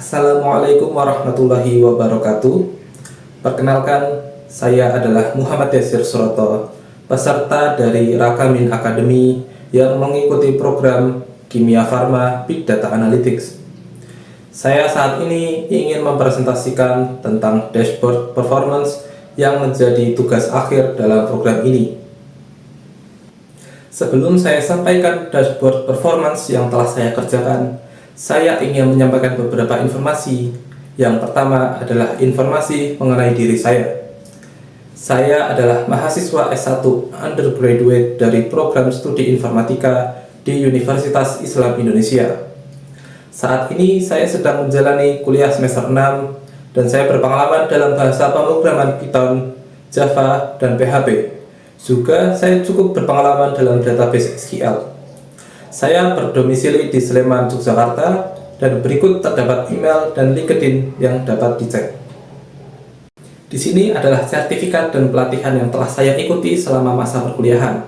Assalamualaikum warahmatullahi wabarakatuh. Perkenalkan, saya adalah Muhammad Yasir Suroto, peserta dari Rakamin Academy yang mengikuti program Kimia Farma Big Data Analytics. Saya saat ini ingin mempresentasikan tentang dashboard performance yang menjadi tugas akhir dalam program ini. Sebelum saya sampaikan dashboard performance yang telah saya kerjakan, saya ingin menyampaikan beberapa informasi. Yang pertama adalah informasi mengenai diri saya. Saya adalah mahasiswa S1 undergraduate dari program studi informatika di Universitas Islam Indonesia. Saat ini saya sedang menjalani kuliah semester 6 dan saya berpengalaman dalam bahasa pemrograman Python, Java, dan PHP. Juga saya cukup berpengalaman dalam database SQL. Saya berdomisili di Sleman, Yogyakarta, dan berikut terdapat email dan LinkedIn yang dapat dicek. Di sini adalah sertifikat dan pelatihan yang telah saya ikuti selama masa perkuliahan.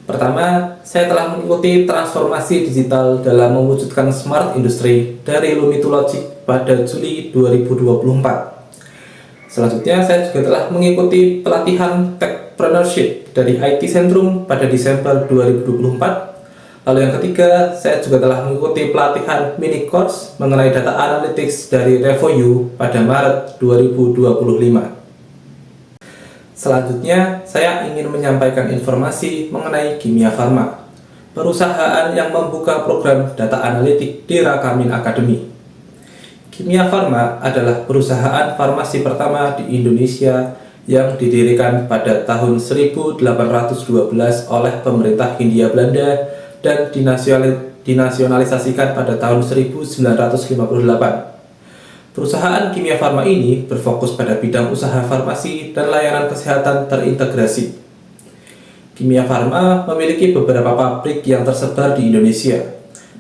Pertama, saya telah mengikuti transformasi digital dalam mewujudkan smart industry dari Lumito Logic pada Juli 2024. Selanjutnya, saya juga telah mengikuti pelatihan Techpreneurship dari IT Centrum pada Desember 2024. Lalu yang ketiga, saya juga telah mengikuti pelatihan mini course mengenai data analytics dari RevoU pada Maret 2025. Selanjutnya, saya ingin menyampaikan informasi mengenai Kimia Farma, perusahaan yang membuka program data analitik di Rakamin Academy. Kimia Farma adalah perusahaan farmasi pertama di Indonesia yang didirikan pada tahun 1812 oleh pemerintah Hindia Belanda dan dinasionalisasikan pada tahun 1958. Perusahaan Kimia Farma ini berfokus pada bidang usaha farmasi dan layanan kesehatan terintegrasi. Kimia Farma memiliki beberapa pabrik yang tersebar di Indonesia,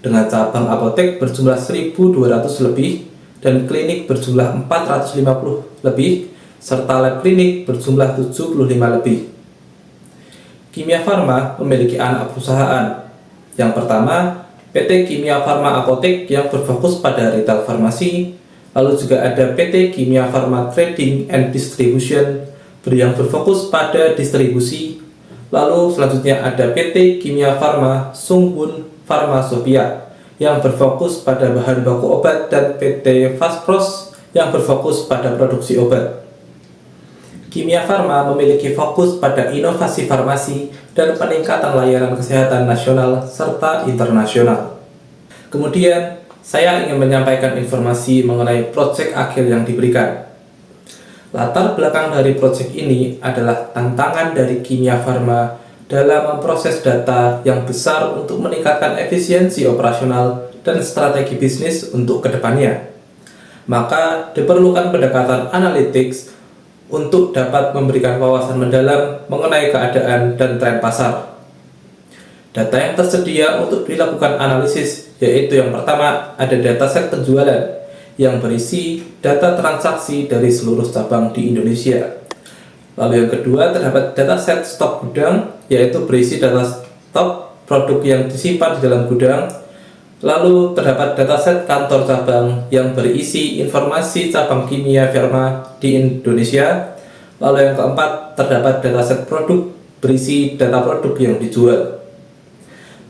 dengan cabang apotek berjumlah 1.200 lebih dan klinik berjumlah 450 lebih, serta lab klinik berjumlah 75 lebih. Kimia Farma memiliki anak perusahaan. Yang pertama, PT Kimia Farma Apotek yang berfokus pada retail farmasi, lalu juga ada PT Kimia Farma Trading and Distribution yang berfokus pada distribusi, lalu selanjutnya ada PT Kimia Farma Sunghun Pharmasophia yang berfokus pada bahan baku obat dan PT Faspros yang berfokus pada produksi obat. Kimia Farma memiliki fokus pada inovasi farmasi dan peningkatan layanan kesehatan nasional serta internasional. Kemudian, saya ingin menyampaikan informasi mengenai proyek akhir yang diberikan. Latar belakang dari proyek ini adalah tantangan dari Kimia Farma dalam memproses data yang besar untuk meningkatkan efisiensi operasional dan strategi bisnis untuk kedepannya. Maka diperlukan pendekatan analytics untuk dapat memberikan wawasan mendalam mengenai keadaan dan tren pasar. Data yang tersedia untuk dilakukan analisis yaitu yang pertama ada dataset penjualan yang berisi data transaksi dari seluruh cabang di Indonesia. Lalu yang kedua terdapat dataset stok gudang yaitu berisi data stok produk yang disimpan di dalam gudang. Lalu terdapat dataset kantor cabang yang berisi informasi cabang Kimia Farma di Indonesia. Lalu yang keempat terdapat dataset produk berisi data produk yang dijual.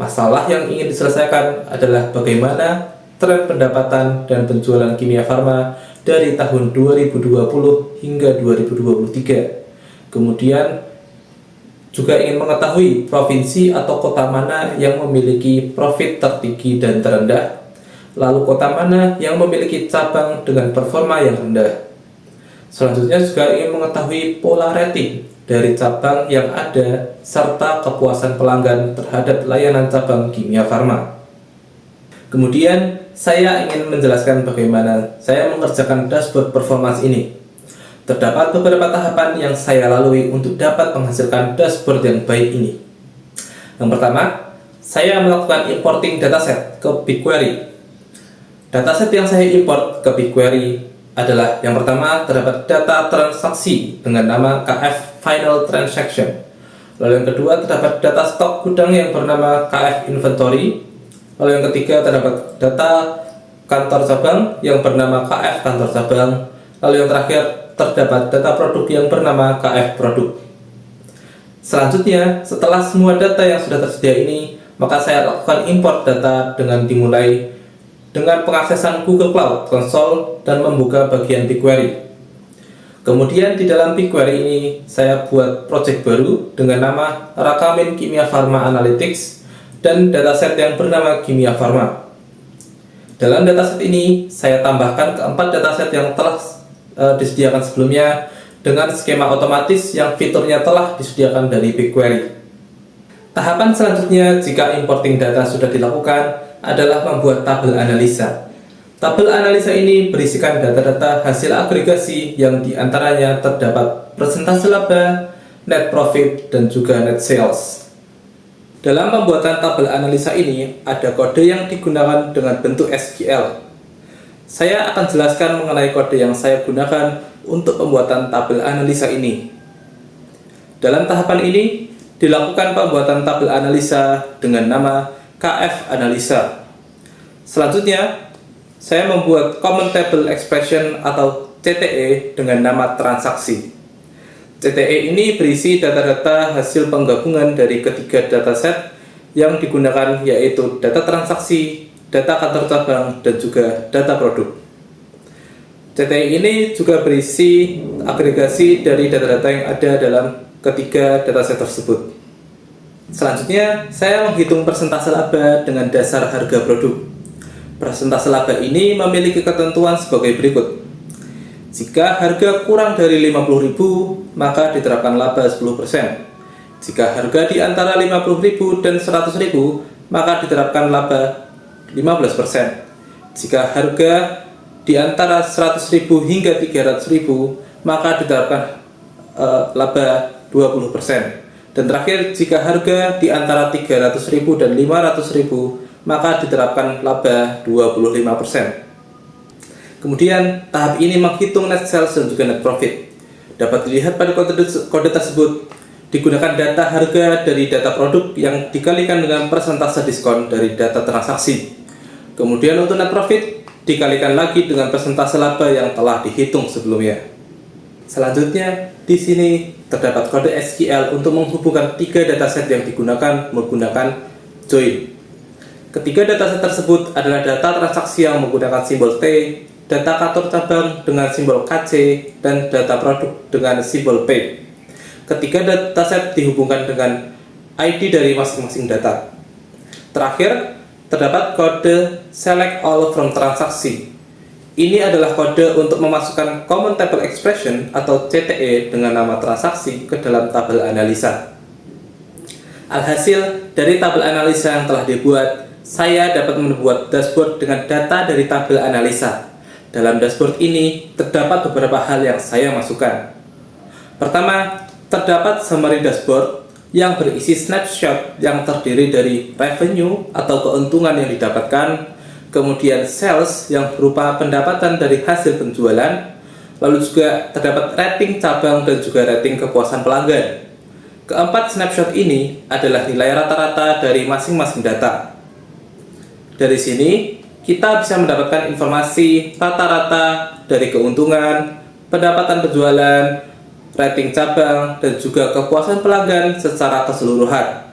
Masalah yang ingin diselesaikan adalah bagaimana tren pendapatan dan penjualan Kimia Farma dari tahun 2020 hingga 2023. Kemudian juga ingin mengetahui provinsi atau kota mana yang memiliki profit tertinggi dan terendah, lalu kota mana yang memiliki cabang dengan performa yang rendah. Selanjutnya juga ingin mengetahui pola rating dari cabang yang ada serta kepuasan pelanggan terhadap layanan cabang Kimia Farma. Kemudian saya ingin menjelaskan bagaimana saya mengerjakan dashboard performance ini. Terdapat beberapa tahapan yang saya lalui untuk dapat menghasilkan dashboard yang baik ini. Yang pertama, saya melakukan importing dataset ke BigQuery. Dataset yang saya import ke BigQuery adalah yang pertama terdapat data transaksi dengan nama KF Final Transaction. Lalu yang kedua terdapat data stok gudang yang bernama KF Inventory. Lalu yang ketiga terdapat data kantor cabang yang bernama KF kantor cabang. Lalu yang terakhir, terdapat data produk yang bernama KF produk. Selanjutnya, setelah semua data yang sudah tersedia ini, maka saya lakukan import data dengan dimulai dengan pengaksesan Google Cloud Console dan membuka bagian BigQuery. Kemudian di dalam BigQuery ini, saya buat project baru dengan nama Rakamin Kimia Farma Analytics dan dataset yang bernama Kimia Farma. Dalam dataset ini, saya tambahkan keempat dataset yang telah disediakan sebelumnya dengan skema otomatis yang fiturnya telah disediakan dari BigQuery. Tahapan selanjutnya jika importing data sudah dilakukan adalah membuat tabel analisa. Tabel analisa ini berisikan data-data hasil agregasi yang diantaranya terdapat persentase laba, net profit, dan juga net sales. Dalam pembuatan tabel analisa ini, ada kode yang digunakan dengan bentuk SQL. Saya akan jelaskan mengenai kode yang saya gunakan untuk pembuatan tabel analisa ini. Dalam tahapan ini, dilakukan pembuatan tabel analisa dengan nama KF Analisa. Selanjutnya, saya membuat Common Table Expression atau CTE dengan nama transaksi. CTE ini berisi data-data hasil penggabungan dari ketiga dataset yang digunakan, yaitu data transaksi, data kantor cabang, dan juga data produk. CTE ini juga berisi agregasi dari data-data yang ada dalam ketiga dataset tersebut. Selanjutnya, saya menghitung persentase laba dengan dasar harga produk. Persentase laba ini memiliki ketentuan sebagai berikut. Jika harga kurang dari 50.000, maka diterapkan laba 10%. Jika harga di antara 50.000 dan 100.000, maka diterapkan laba 15%. Jika harga di antara 100.000 hingga 300.000, maka diterapkan laba 20%. Dan terakhir, jika harga di antara 300.000 dan 500.000, maka diterapkan laba 25%. Kemudian, tahap ini menghitung net sales dan juga net profit. Dapat dilihat pada kode tersebut, digunakan data harga dari data produk yang dikalikan dengan persentase diskon dari data transaksi. Kemudian untuk net profit, dikalikan lagi dengan persentase laba yang telah dihitung sebelumnya. Selanjutnya, di sini terdapat kode SQL untuk menghubungkan tiga dataset yang digunakan menggunakan join. Ketiga dataset tersebut adalah data transaksi yang menggunakan simbol T, data kantor cabang dengan simbol KC, dan data produk dengan simbol P. Ketiga dataset dihubungkan dengan ID dari masing-masing data. Terakhir, terdapat kode select all from transaksi. Ini adalah kode untuk memasukkan Common Table Expression atau CTE dengan nama transaksi ke dalam tabel analisa. Alhasil, dari tabel analisa yang telah dibuat, saya dapat membuat dashboard dengan data dari tabel analisa. Dalam dashboard ini, terdapat beberapa hal yang saya masukkan. Pertama, terdapat summary dashboard yang berisi snapshot yang terdiri dari revenue atau keuntungan yang didapatkan, kemudian sales yang berupa pendapatan dari hasil penjualan, lalu juga terdapat rating cabang dan juga rating kepuasan pelanggan. Keempat snapshot ini adalah nilai rata-rata dari masing-masing data. Dari sini, kita bisa mendapatkan informasi rata-rata dari keuntungan, pendapatan penjualan, rating cabang, dan juga kepuasan pelanggan secara keseluruhan.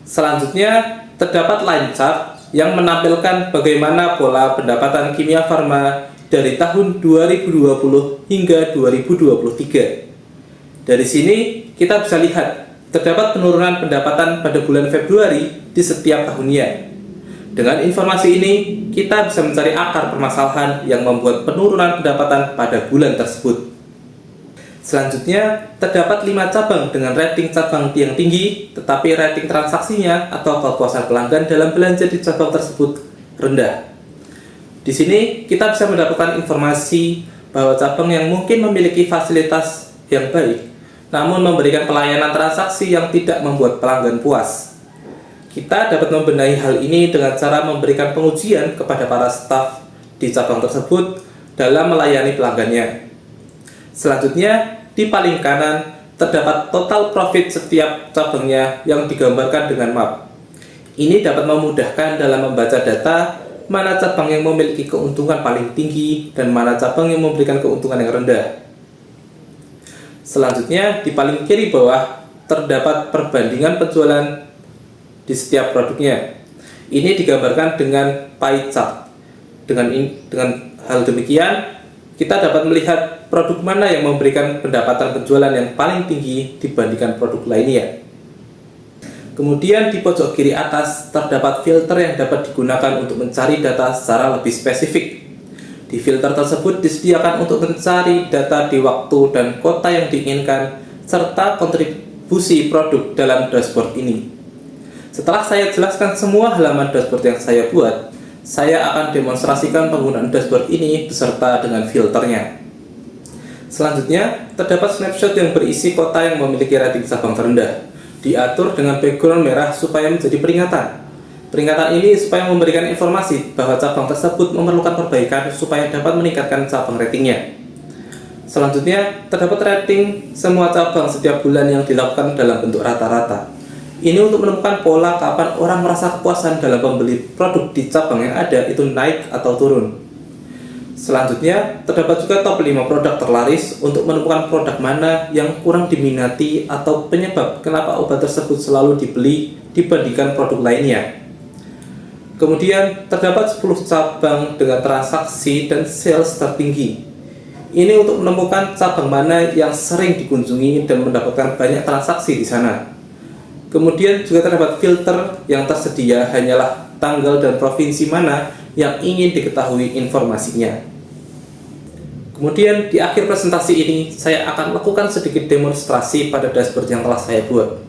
Selanjutnya, terdapat line chart yang menampilkan bagaimana pola pendapatan Kimia Farma dari tahun 2020 hingga 2023. Dari sini, kita bisa lihat terdapat penurunan pendapatan pada bulan Februari di setiap tahunnya. Dengan informasi ini, kita bisa mencari akar permasalahan yang membuat penurunan pendapatan pada bulan tersebut. Selanjutnya, terdapat 5 cabang dengan rating cabang yang tinggi, tetapi rating transaksinya atau kepuasan pelanggan dalam belanja di cabang tersebut rendah. Di sini, kita bisa mendapatkan informasi bahwa cabang yang mungkin memiliki fasilitas yang baik, namun memberikan pelayanan transaksi yang tidak membuat pelanggan puas. Kita dapat membenahi hal ini dengan cara memberikan pengujian kepada para staf di cabang tersebut dalam melayani pelanggannya. Selanjutnya, di paling kanan terdapat total profit setiap cabangnya yang digambarkan dengan map. Ini dapat memudahkan dalam membaca data mana cabang yang memiliki keuntungan paling tinggi dan mana cabang yang memberikan keuntungan yang rendah. Selanjutnya, di paling kiri bawah terdapat perbandingan penjualan di setiap produknya. Ini digambarkan dengan pie chart. Dengan hal demikian, kita dapat melihat produk mana yang memberikan pendapatan penjualan yang paling tinggi dibandingkan produk lainnya. Kemudian di pojok kiri atas terdapat filter yang dapat digunakan untuk mencari data secara lebih spesifik. Di filter tersebut disediakan untuk mencari data di waktu dan kota yang diinginkan, serta kontribusi produk dalam dashboard ini. Setelah saya jelaskan semua halaman dashboard yang saya buat, saya akan demonstrasikan penggunaan dashboard ini beserta dengan filternya. Selanjutnya, terdapat snapshot yang berisi kota yang memiliki rating cabang terendah. Diatur dengan background merah supaya menjadi peringatan. Peringatan ini supaya memberikan informasi bahwa cabang tersebut memerlukan perbaikan supaya dapat meningkatkan cabang ratingnya. Selanjutnya, terdapat rating semua cabang setiap bulan yang dilakukan dalam bentuk rata-rata. Ini untuk menemukan pola kapan orang merasa kepuasan dalam membeli produk di cabang yang ada itu naik atau turun. Selanjutnya, terdapat juga top 5 produk terlaris untuk menemukan produk mana yang kurang diminati atau penyebab kenapa obat tersebut selalu dibeli dibandingkan produk lainnya. Kemudian, terdapat 10 cabang dengan transaksi dan sales tertinggi. Ini untuk menemukan cabang mana yang sering dikunjungi dan mendapatkan banyak transaksi di sana. Kemudian juga terdapat filter yang tersedia hanyalah tanggal dan provinsi mana yang ingin diketahui informasinya. Kemudian di akhir presentasi ini saya akan lakukan sedikit demonstrasi pada dashboard yang telah saya buat.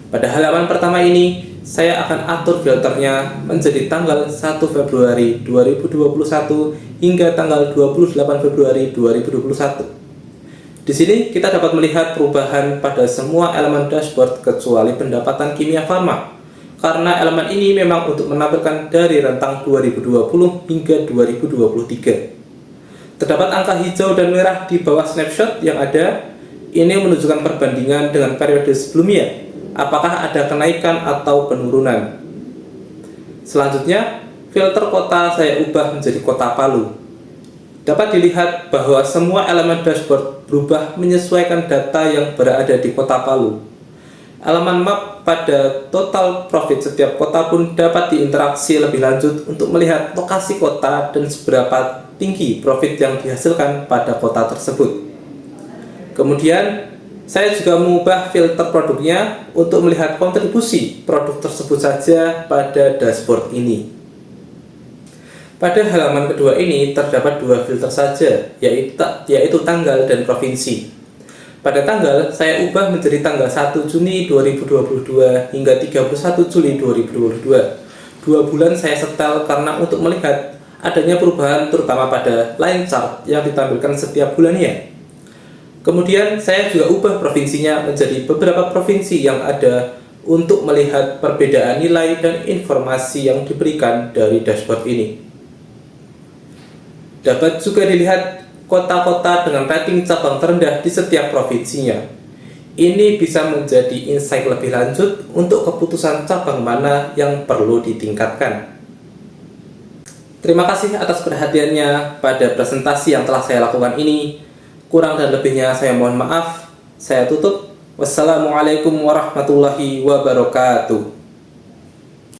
Pada halaman pertama ini saya akan atur filternya menjadi tanggal 1 Februari 2021 hingga tanggal 28 Februari 2021. Di sini kita dapat melihat perubahan pada semua elemen dashboard kecuali pendapatan Kimia Farma, karena elemen ini memang untuk menampilkan dari rentang 2020 hingga 2023. Terdapat angka hijau dan merah di bawah snapshot yang ada. Ini menunjukkan perbandingan dengan periode sebelumnya, apakah ada kenaikan atau penurunan. Selanjutnya, filter kota saya ubah menjadi kota Palu. Dapat dilihat bahwa semua elemen dashboard berubah menyesuaikan data yang berada di kota Palu. Elemen map pada total profit setiap kota pun dapat diinteraksi lebih lanjut untuk melihat lokasi kota dan seberapa tinggi profit yang dihasilkan pada kota tersebut. Kemudian, saya juga mengubah filter produknya untuk melihat kontribusi produk tersebut saja pada dashboard ini. Pada halaman kedua ini terdapat 2 filter saja, yaitu tanggal dan provinsi. Pada tanggal, saya ubah menjadi tanggal 1 Juni 2022 hingga 31 Juli 2022. 2 bulan saya setel karena untuk melihat adanya perubahan terutama pada line chart yang ditampilkan setiap bulannya. Kemudian saya juga ubah provinsinya menjadi beberapa provinsi yang ada untuk melihat perbedaan nilai dan informasi yang diberikan dari dashboard ini. Dapat juga dilihat kota-kota dengan rating cabang terendah di setiap provinsinya. Ini bisa menjadi insight lebih lanjut untuk keputusan cabang mana yang perlu ditingkatkan. Terima kasih atas perhatiannya pada presentasi yang telah saya lakukan ini. Kurang dan lebihnya saya mohon maaf. Saya tutup. Wassalamualaikum warahmatullahi wabarakatuh.